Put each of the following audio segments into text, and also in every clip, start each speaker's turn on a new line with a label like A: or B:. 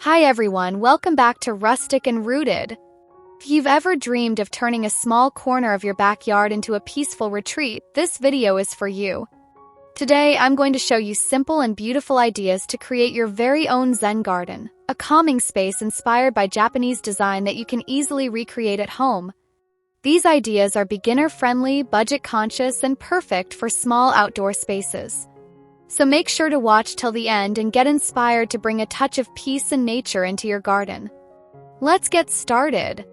A: Hi everyone, welcome back to Rustic and Rooted. If you've ever dreamed of turning a small corner of your backyard into a peaceful retreat, this video is for you. Today, I'm going to show you simple and beautiful ideas to create your very own Zen garden, a calming space inspired by Japanese design that you can easily recreate at home. These ideas are beginner-friendly, budget-conscious, and perfect for small outdoor spaces. So make sure to watch till the end and get inspired to bring a touch of peace and nature into your garden. Let's get started.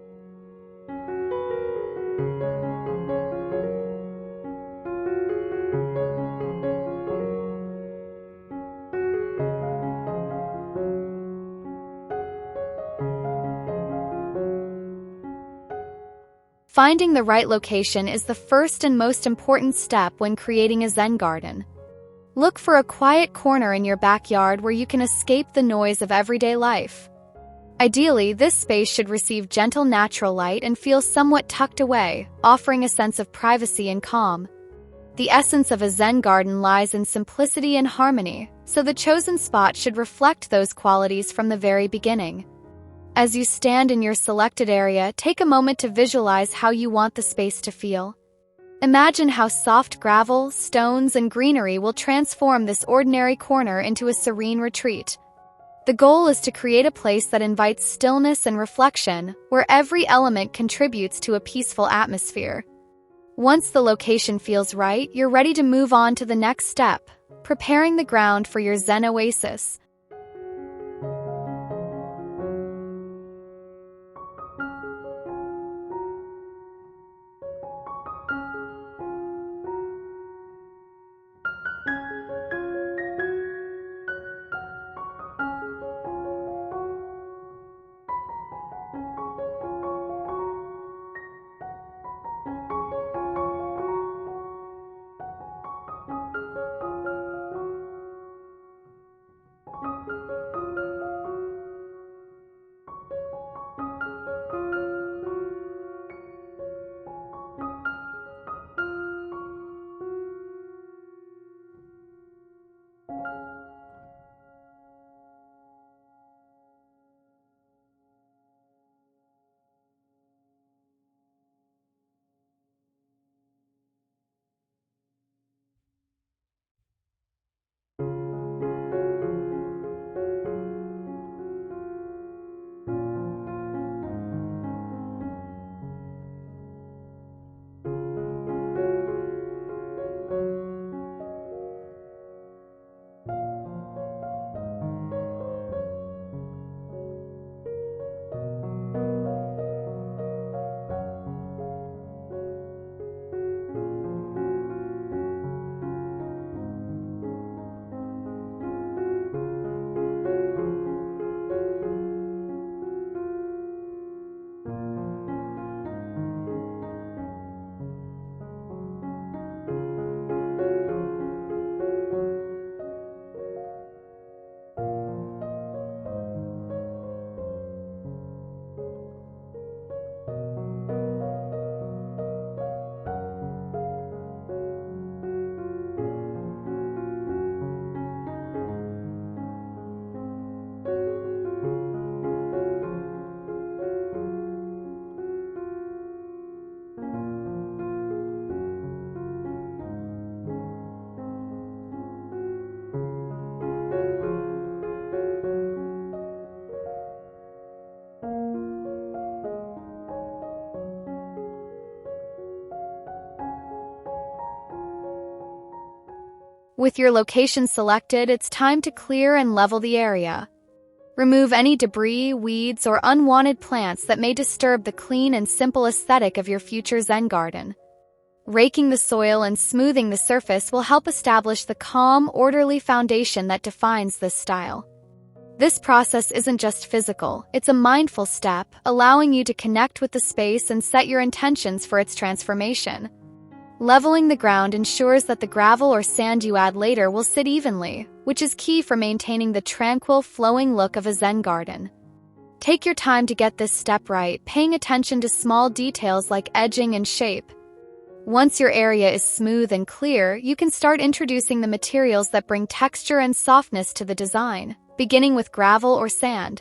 A: Finding the right location is the first and most important step when creating a Zen garden. Look for a quiet corner in your backyard where you can escape the noise of everyday life. Ideally, this space should receive gentle natural light and feel somewhat tucked away, offering a sense of privacy and calm. The essence of a Zen garden lies in simplicity and harmony, so the chosen spot should reflect those qualities from the very beginning. As you stand in your selected area, take a moment to visualize how you want the space to feel. Imagine how soft gravel, stones, and greenery will transform this ordinary corner into a serene retreat. The goal is to create a place that invites stillness and reflection, where every element contributes to a peaceful atmosphere. Once the location feels right, you're ready to move on to the next step, preparing the ground for your Zen oasis. With your location selected, it's time to clear and level the area. Remove any debris, weeds, or unwanted plants that may disturb the clean and simple aesthetic of your future Zen garden. Raking the soil and smoothing the surface will help establish the calm, orderly foundation that defines this style. This process isn't just physical, it's a mindful step, allowing you to connect with the space and set your intentions for its transformation. Leveling the ground ensures that the gravel or sand you add later will sit evenly, which is key for maintaining the tranquil, flowing look of a Zen garden. Take your time to get this step right, paying attention to small details like edging and shape. Once your area is smooth and clear, you can start introducing the materials that bring texture and softness to the design, beginning with gravel or sand.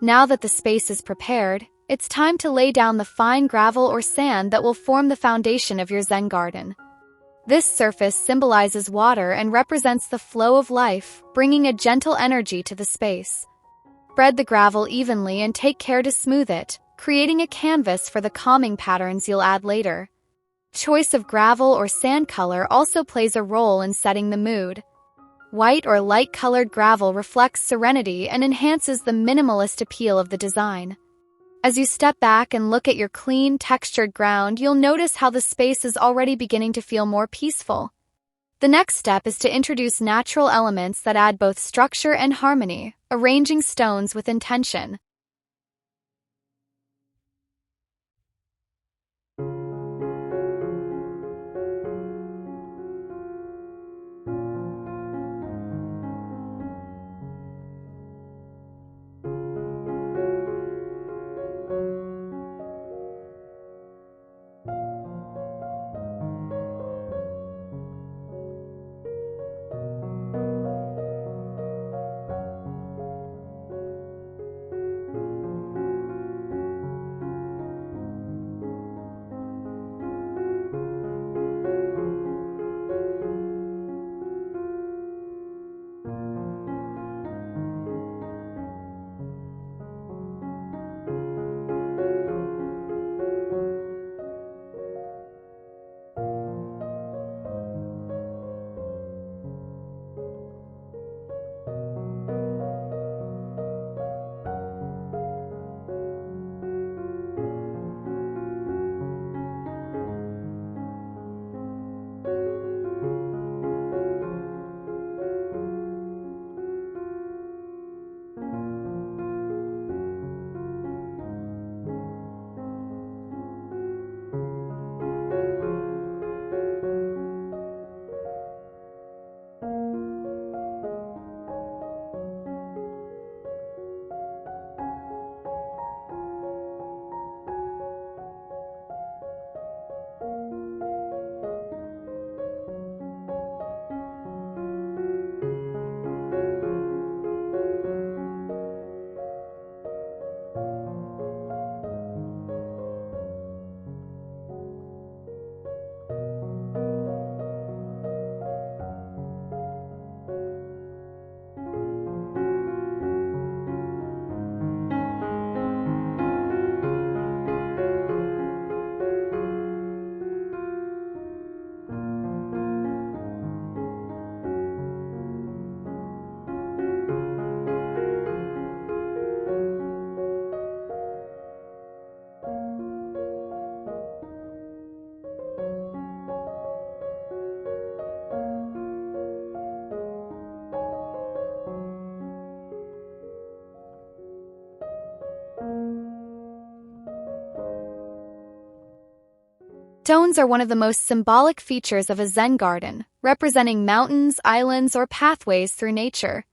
A: Now that the space is prepared, it's time to lay down the fine gravel or sand that will form the foundation of your Zen garden. This surface symbolizes water and represents the flow of life, bringing a gentle energy to the space. Spread the gravel evenly and take care to smooth it, creating a canvas for the calming patterns you'll add later. Choice of gravel or sand color also plays a role in setting the mood. White or light-colored gravel reflects serenity and enhances the minimalist appeal of the design. As you step back and look at your clean, textured ground, you'll notice how the space is already beginning to feel more peaceful. The next step is to introduce natural elements that add both structure and harmony, arranging stones with intention. Stones are one of the most symbolic features of a Zen garden, representing mountains, islands, or pathways through nature.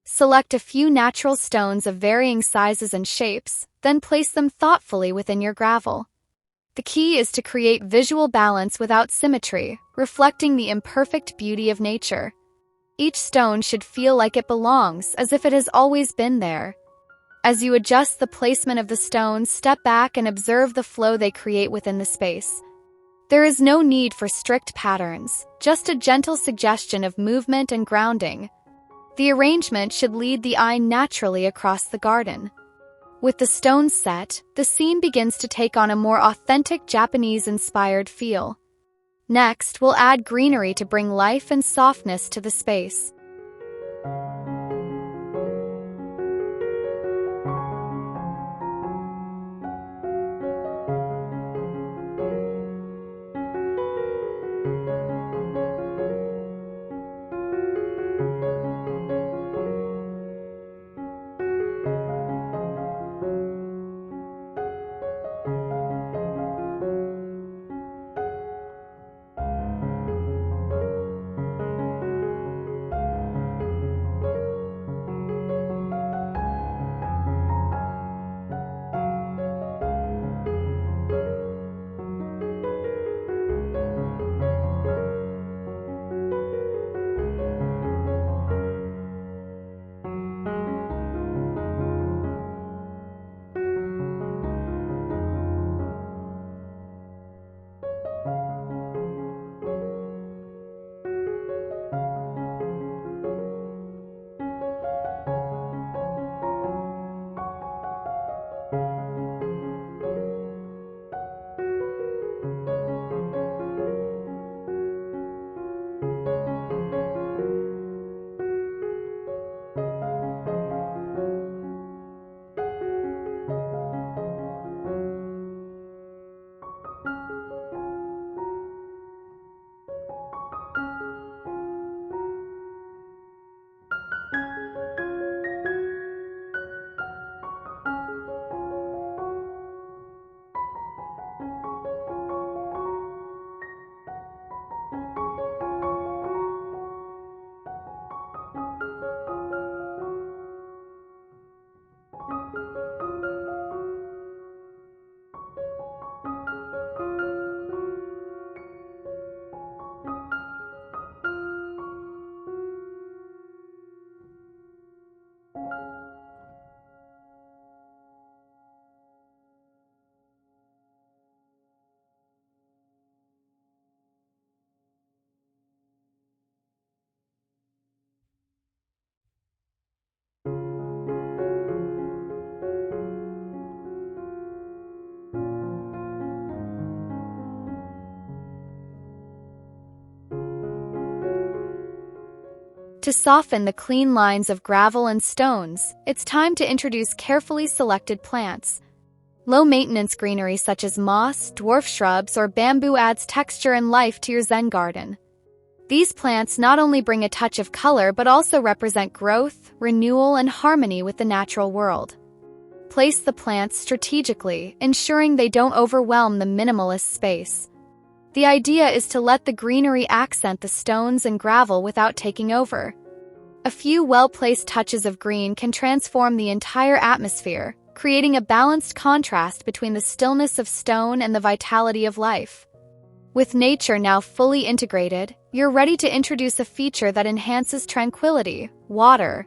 A: Select a few natural stones of varying sizes and shapes, then place them thoughtfully within your gravel. The key is to create visual balance without symmetry, reflecting the imperfect beauty of nature. Each stone should feel like it belongs, as if it has always been there. As you adjust the placement of the stones, step back and observe the flow they create within the space. There is no need for strict patterns, just a gentle suggestion of movement and grounding. The arrangement should lead the eye naturally across the garden. With the stones set, the scene begins to take on a more authentic Japanese-inspired feel. Next, we'll add greenery to bring life and softness to the space. To soften the clean lines of gravel and stones, it's time to introduce carefully selected plants. Low-maintenance greenery such as moss, dwarf shrubs, or bamboo adds texture and life to your Zen garden. These plants not only bring a touch of color but also represent growth, renewal, and harmony with the natural world. Place the plants strategically, ensuring they don't overwhelm the minimalist space. The idea is to let the greenery accent the stones and gravel without taking over. A few well-placed touches of green can transform the entire atmosphere, creating a balanced contrast between the stillness of stone and the vitality of life. With nature now fully integrated, you're ready to introduce a feature that enhances tranquility: water.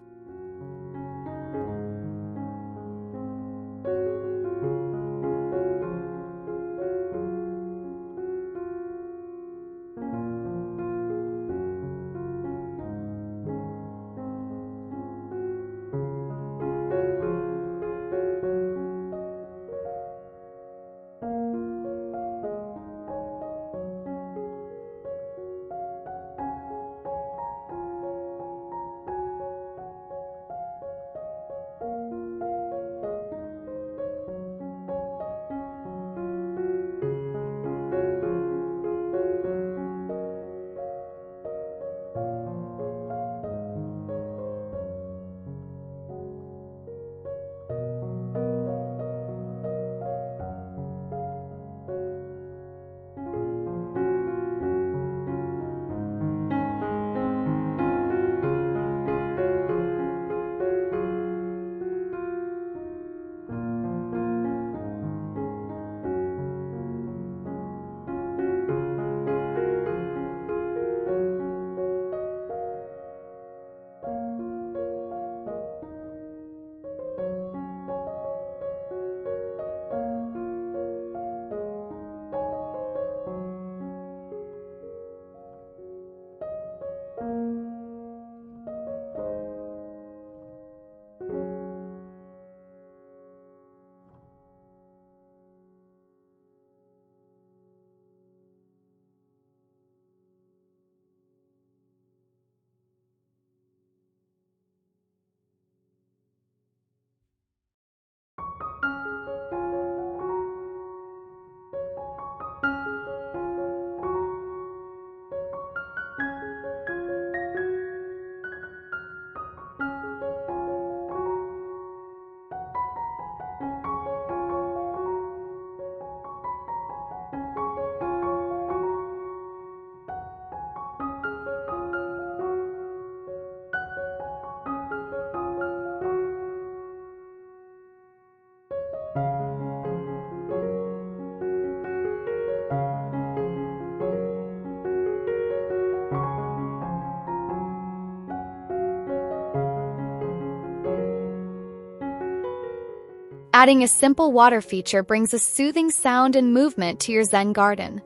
A: Adding a simple water feature brings a soothing sound and movement to your Zen garden.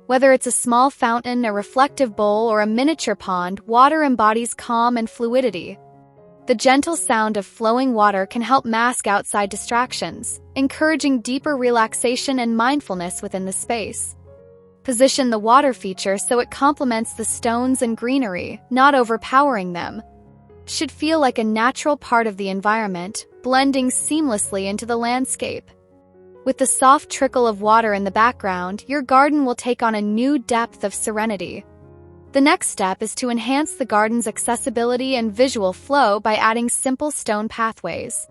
A: Whether it's a small fountain, a reflective bowl, or a miniature pond, water embodies calm and fluidity. The gentle sound of flowing water can help mask outside distractions, encouraging deeper relaxation and mindfulness within the space. Position the water feature so it complements the stones and greenery, not overpowering them. Should feel like a natural part of the environment, blending seamlessly into the landscape. With the soft trickle of water in the background, your garden will take on a new depth of serenity. The next step is to enhance the garden's accessibility and visual flow by adding simple stone pathways.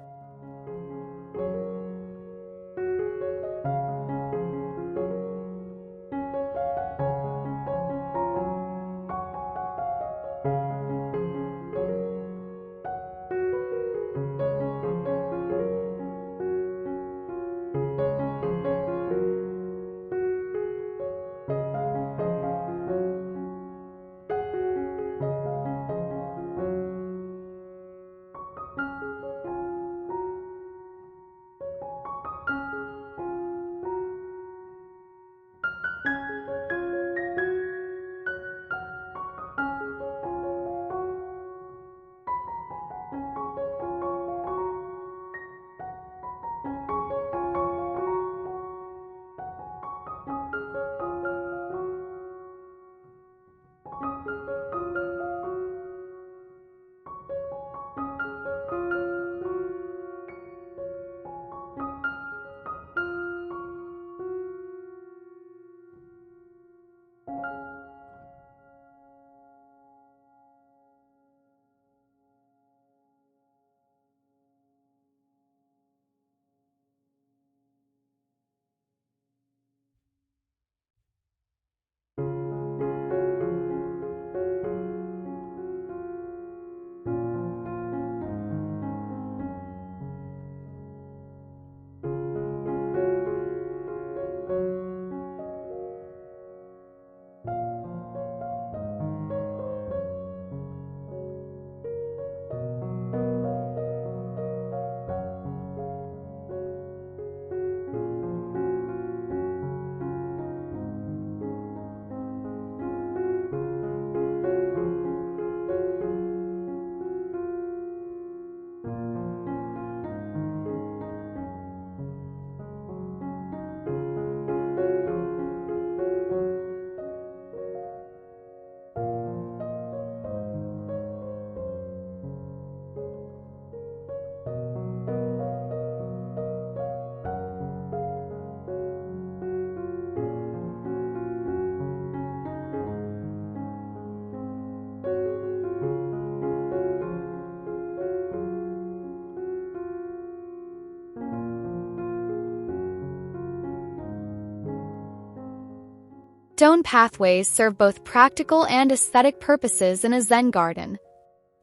A: Stone pathways serve both practical and aesthetic purposes in a Zen garden.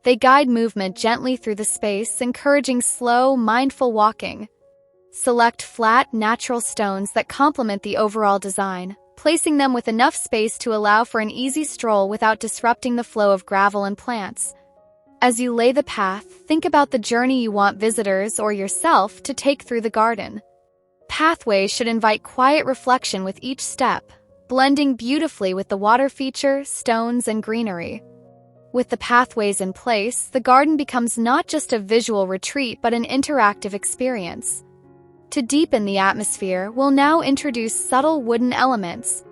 A: They guide movement gently through the space, encouraging slow, mindful walking. Select flat, natural stones that complement the overall design, placing them with enough space to allow for an easy stroll without disrupting the flow of gravel and plants. As you lay the path, think about the journey you want visitors or yourself to take through the garden. Pathways should invite quiet reflection with each step, blending beautifully with the water feature, stones, and greenery. With the pathways in place, the garden becomes not just a visual retreat but an interactive experience. To deepen the atmosphere, we'll now introduce subtle wooden elements.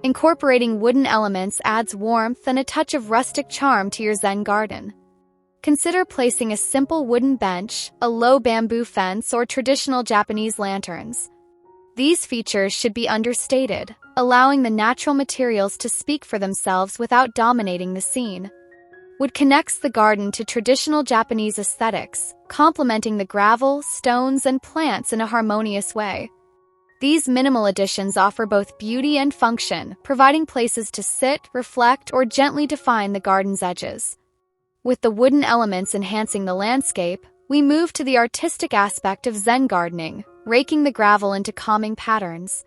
A: Incorporating wooden elements adds warmth and a touch of rustic charm to your Zen garden. Consider placing a simple wooden bench, a low bamboo fence, or traditional Japanese lanterns. These features should be understated, allowing the natural materials to speak for themselves without dominating the scene. Wood connects the garden to traditional Japanese aesthetics, complementing the gravel, stones, and plants in a harmonious way. These minimal additions offer both beauty and function, providing places to sit, reflect, or gently define the garden's edges. With the wooden elements enhancing the landscape, we move to the artistic aspect of Zen gardening, raking the gravel into calming patterns.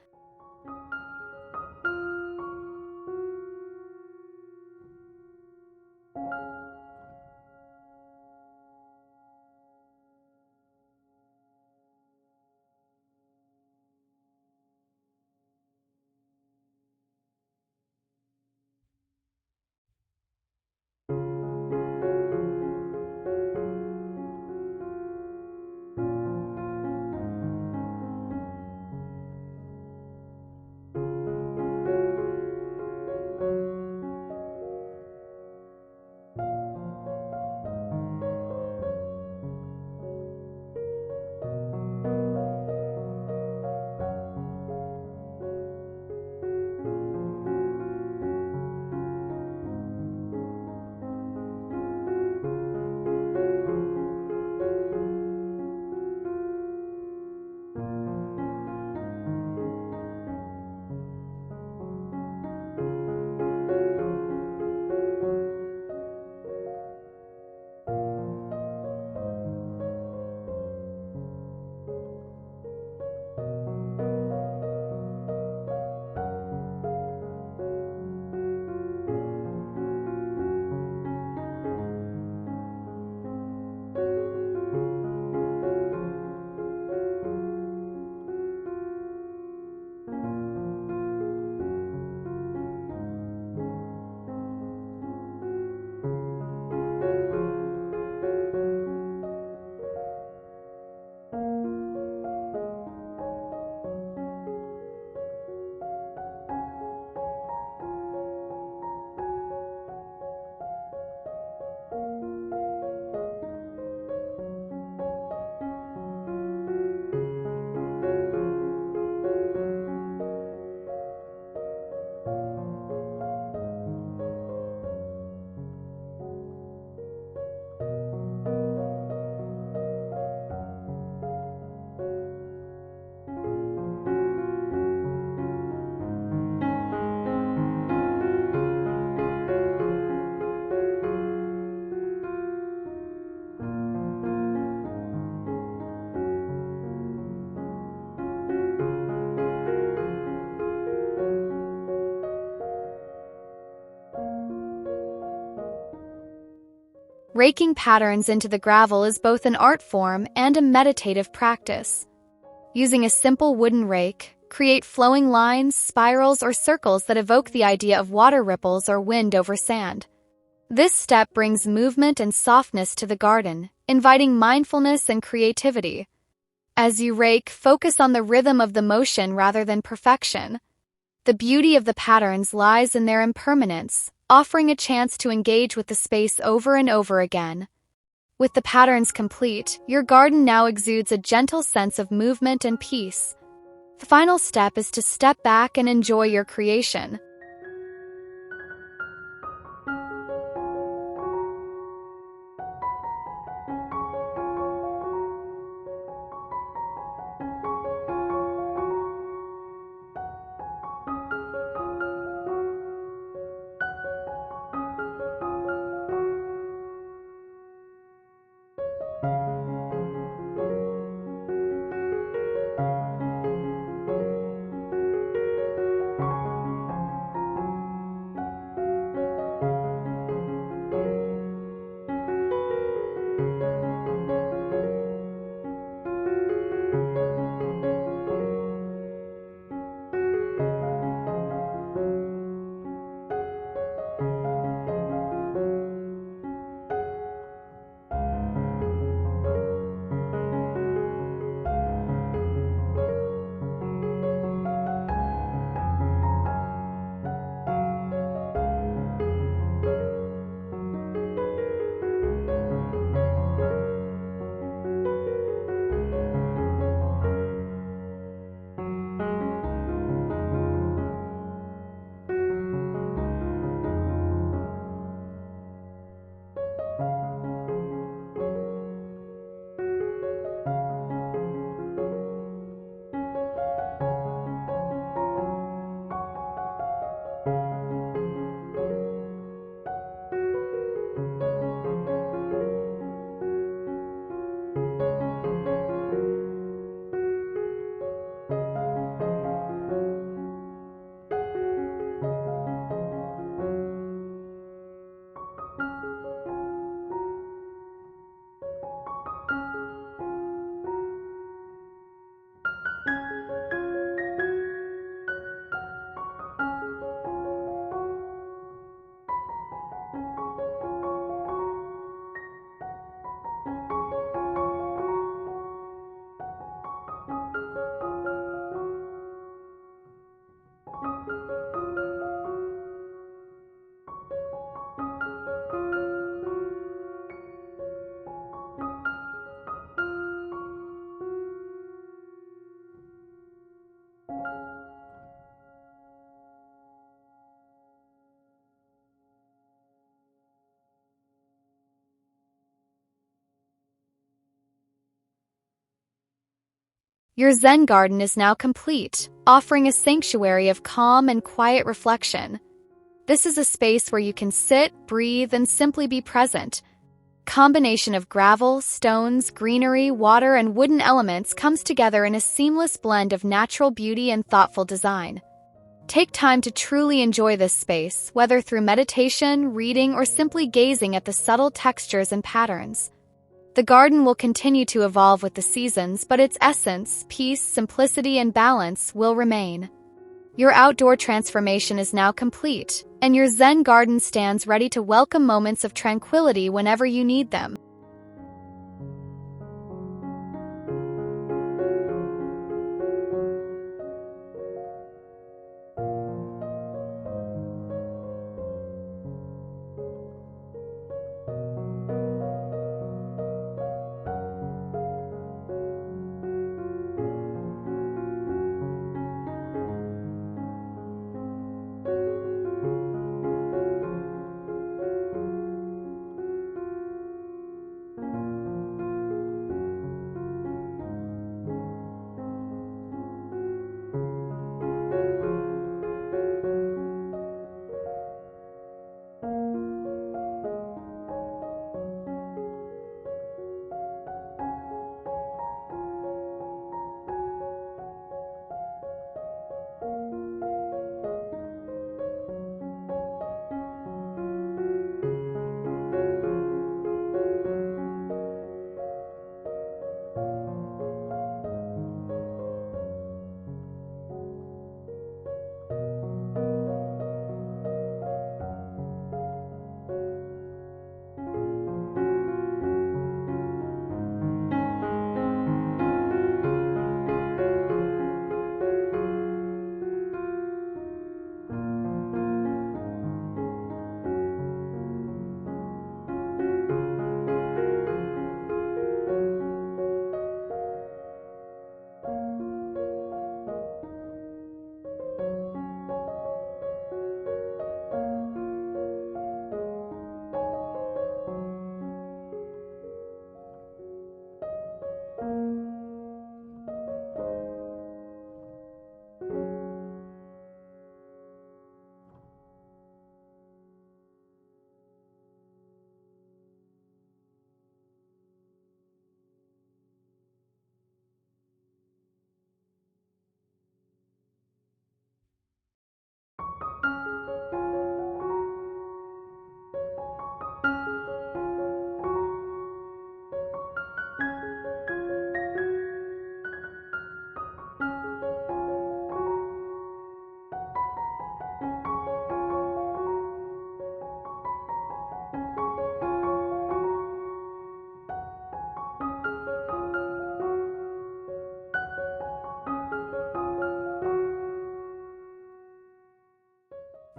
A: Raking patterns into the gravel is both an art form and a meditative practice. Using a simple wooden rake, create flowing lines, spirals, or circles that evoke the idea of water ripples or wind over sand. This step brings movement and softness to the garden, inviting mindfulness and creativity. As you rake, focus on the rhythm of the motion rather than perfection. The beauty of the patterns lies in their impermanence, offering a chance to engage with the space over and over again. With the patterns complete, your garden now exudes a gentle sense of movement and peace. The final step is to step back and enjoy your creation. Your Zen garden is now complete, offering a sanctuary of calm and quiet reflection. This is a space where you can sit, breathe, and simply be present. Combination of gravel, stones, greenery, water, and wooden elements comes together in a seamless blend of natural beauty and thoughtful design. Take time to truly enjoy this space, whether through meditation, reading, or simply gazing at the subtle textures and patterns. The garden will continue to evolve with the seasons, but its essence, peace, simplicity, and balance will remain. Your outdoor transformation is now complete, and your Zen garden stands ready to welcome moments of tranquility whenever you need them.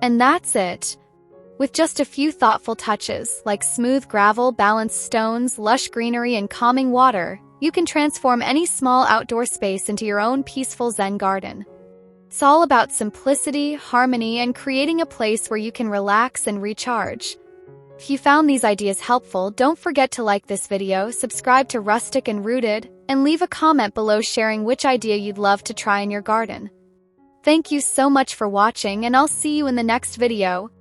A: And that's it. With just a few thoughtful touches, like smooth gravel, balanced stones, lush greenery, and calming water, you can transform any small outdoor space into your own peaceful Zen garden. It's all about simplicity, harmony, and creating a place where you can relax and recharge. If you found these ideas helpful, don't forget to like this video, subscribe to Rustic and Rooted, and leave a comment below sharing which idea you'd love to try in your garden. Thank you so much for watching, and I'll see you in the next video.